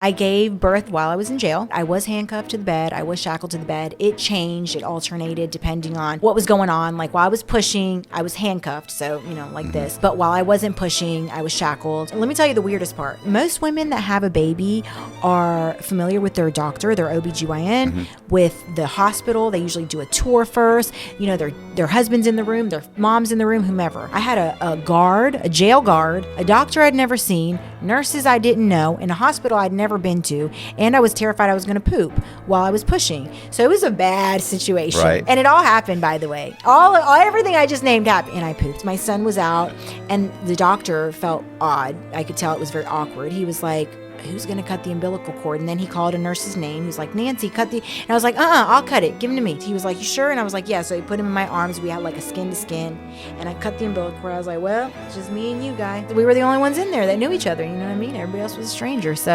I gave birth while I was in jail. I was handcuffed to the bed. I was shackled to the bed. It changed. It alternated depending on what was going on. Like while I was pushing, I was handcuffed. So, like this. But while I wasn't pushing, I was shackled. And let me tell you the weirdest part. Most women that have a baby are familiar with their doctor, their OBGYN, with the hospital. They usually do a tour first. Their husband's in the room, their mom's in the room, whomever. I had a jail guard, a doctor I'd never seen, nurses I didn't know, in a hospital I'd never been to, and I was terrified I was going to poop while I was pushing. So it was a bad situation. Right. And it all happened, by the way. Everything I just named happened, and I pooped. My son was out, and the doctor felt odd. I could tell it was very awkward. He was like, who's going to cut the umbilical cord? And then he called a nurse's name. He was like, Nancy, cut the... And I was like, I'll cut it. Give him to me. He was like, you sure? And I was like, yeah. So he put him in my arms. We had like a skin to skin. And I cut the umbilical cord. I was like, well, it's just me and you, guy. We were the only ones in there that knew each other. You know what I mean? Everybody else was a stranger. So